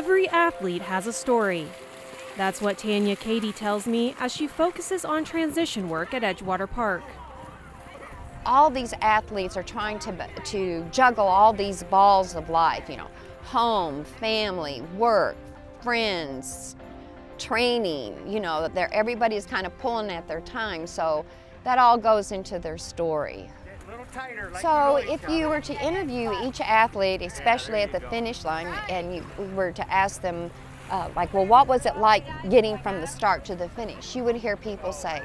every athlete has a story. That's what Tanya Cady tells me as she focuses on transition work at Edgewater Park. All these athletes are trying to juggle all these balls of life, home, family, work, friends, training, everybody's kind of pulling at their time, so that all goes into their story. So if you were to interview each athlete, especially at the finish line, and you were to ask them, what was it like getting from the start to the finish? You would hear people say,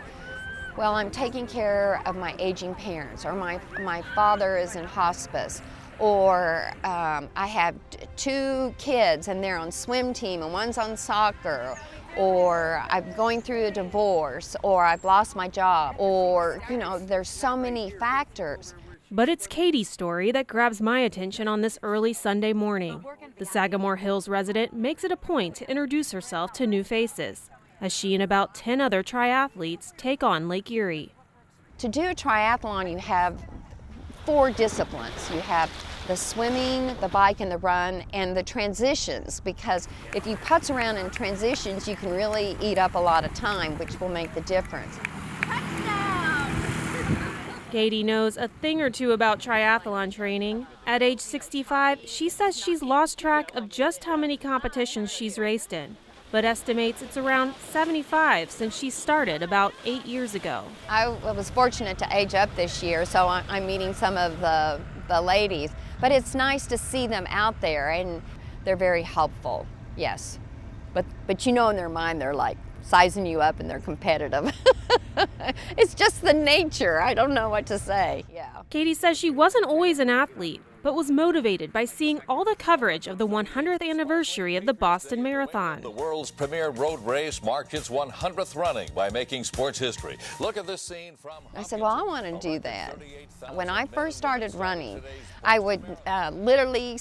well, I'm taking care of my aging parents, or my father is in hospice, or I have 2 kids and they're on swim team and one's on soccer, or I'm going through a divorce, or I've lost my job, or, there's so many factors. But it's Cady's story that grabs my attention on this early Sunday morning. The Sagamore Hills resident makes it a point to introduce herself to new faces, as she and about 10 other triathletes take on Lake Erie. To do a triathlon, you have 4 disciplines. You have the swimming, the bike, and the run, and the transitions, because if you putz around in transitions, you can really eat up a lot of time, which will make the difference. Cady knows a thing or two about triathlon training. At age 65, she says she's lost track of just how many competitions she's raced in, but estimates it's around 75 since she started about 8 years ago. I was fortunate to age up this year, so I'm meeting some of the ladies, but it's nice to see them out there, and they're very helpful, yes. But in their mind, they're like sizing you up and they're competitive. It's just the nature. I don't know what to say. Yeah. Cady says she wasn't always an athlete, but was motivated by seeing all the coverage of the 100th anniversary of the Boston Marathon. The world's premier road race marked its 100th running by making sports history. Look at this scene from... I said, well, I want to do that. When I first started running, I would literally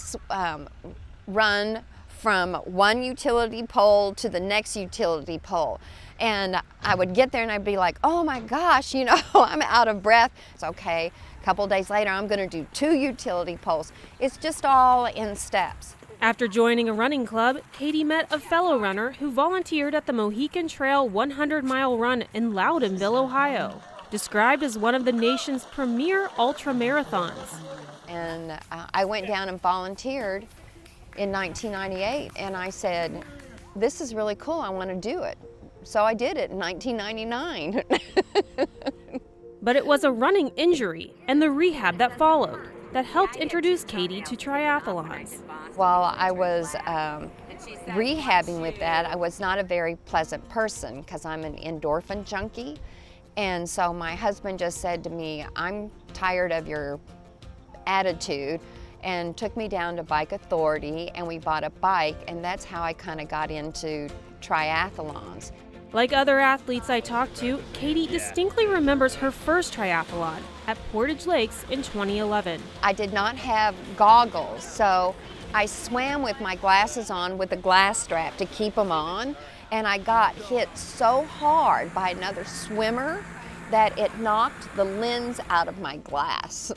run from one utility pole to the next utility pole. And I would get there and I'd be like, oh my gosh, I'm out of breath. It's okay. A couple days later, I'm going to do 2 utility poles. It's just all in steps. After joining a running club, Cady met a fellow runner who volunteered at the Mohican Trail 100-mile run in Loudonville, Ohio, described as one of the nation's premier ultra marathons. And I went down and volunteered in 1998, and I said, this is really cool, I want to do it. So I did it in 1999. But it was a running injury and the rehab that followed that helped introduce Cady to triathlons. While I was rehabbing with that, I was not a very pleasant person because I'm an endorphin junkie. And so my husband just said to me, I'm tired of your attitude, and took me down to Bike Authority, and we bought a bike, and that's how I kind of got into triathlons. Like other athletes I talked to, Cady distinctly remembers her first triathlon at Portage Lakes in 2011. I did not have goggles, so I swam with my glasses on with a glass strap to keep them on, and I got hit so hard by another swimmer that it knocked the lens out of my glass.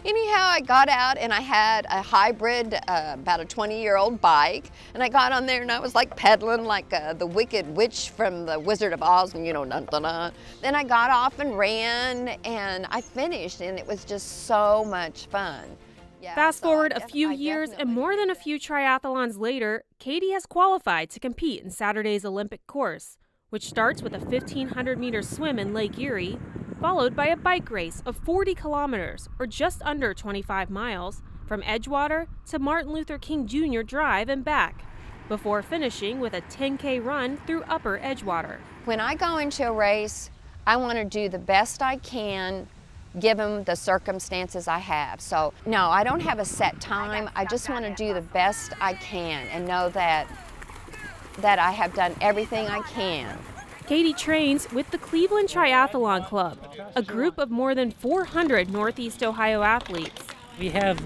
Anyhow, I got out and I had a hybrid, about a 20-year-old bike, and I got on there and I was like pedaling like the Wicked Witch from the Wizard of Oz, and dun, dun, dun. Then I got off and ran, and I finished, and it was just so much fun. Yeah, Fast forward a few years and more than a few triathlons later, Cady has qualified to compete in Saturday's Olympic course, which starts with a 1,500-meter swim in Lake Erie, followed by a bike race of 40 kilometers, or just under 25 miles, from Edgewater to Martin Luther King Jr. Drive and back, before finishing with a 10K run through Upper Edgewater. When I go into a race, I want to do the best I can, given the circumstances I have. So, no, I don't have a set time. I just want to do the best I can and know that I have done everything I can. Cady trains with the Cleveland Triathlon Club, a group of more than 400 Northeast Ohio athletes. We have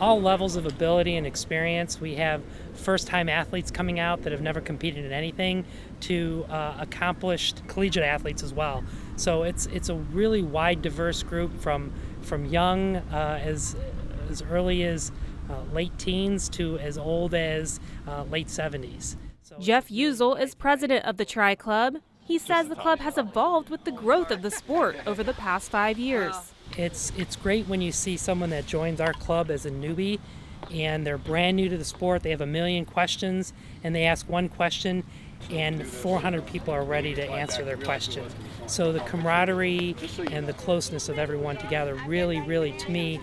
all levels of ability and experience. We have first-time athletes coming out that have never competed in anything to accomplished collegiate athletes as well. So it's a really wide, diverse group from young as early as late teens to as old as late 70s. So Jeff Usel is president of the Tri Club. He says the club has evolved with the growth of the sport over the past 5 years. It's great when you see someone that joins our club as a newbie and they're brand new to the sport. They have a million questions and they ask one question and 400 people are ready to answer their question. So the camaraderie and the closeness of everyone together really, to me,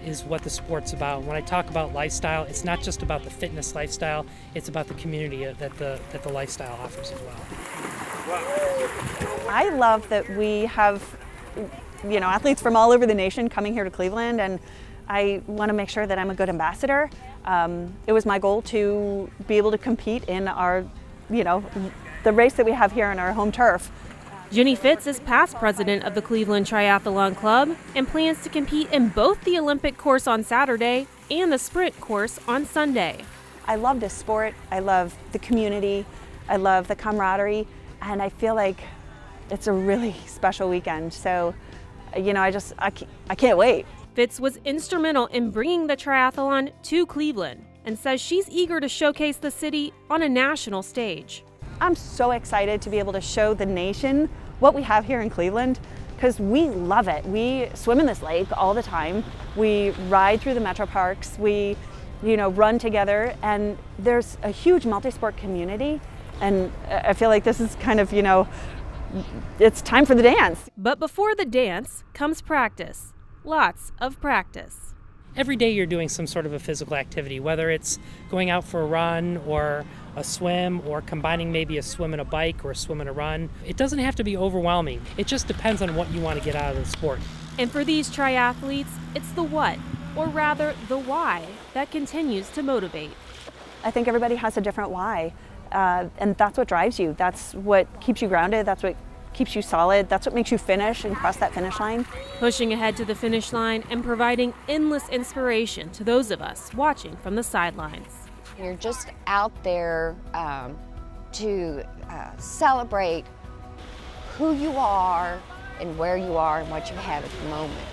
is what the sport's about. When I talk about lifestyle, it's not just about the fitness lifestyle, it's about the community that the lifestyle offers as well. I love that we have, athletes from all over the nation coming here to Cleveland, and I want to make sure that I'm a good ambassador. It was my goal to be able to compete in our, the race that we have here on our home turf. Jenny Fitz is past president of the Cleveland Triathlon Club and plans to compete in both the Olympic course on Saturday and the sprint course on Sunday. I love this sport. I love the community. I love the camaraderie. And I feel like it's a really special weekend. So, I can't wait. Fitz was instrumental in bringing the triathlon to Cleveland and says she's eager to showcase the city on a national stage. I'm so excited to be able to show the nation what we have here in Cleveland because we love it. We swim in this lake all the time. We ride through the metro parks. We, run together, and there's a huge multi-sport community. And I feel like this is kind of, it's time for the dance. But before the dance comes practice. Lots of practice. Every day you're doing some sort of a physical activity, whether it's going out for a run or a swim or combining maybe a swim and a bike or a swim and a run. It doesn't have to be overwhelming. It just depends on what you want to get out of the sport. And for these triathletes, it's the what, or rather the why, that continues to motivate. I think everybody has a different why, and that's what drives you. That's what keeps you grounded. That's what keeps you solid. That's what makes you finish and cross that finish line. Pushing ahead to the finish line and providing endless inspiration to those of us watching from the sidelines. You're just out there to celebrate who you are and where you are and what you have at the moment.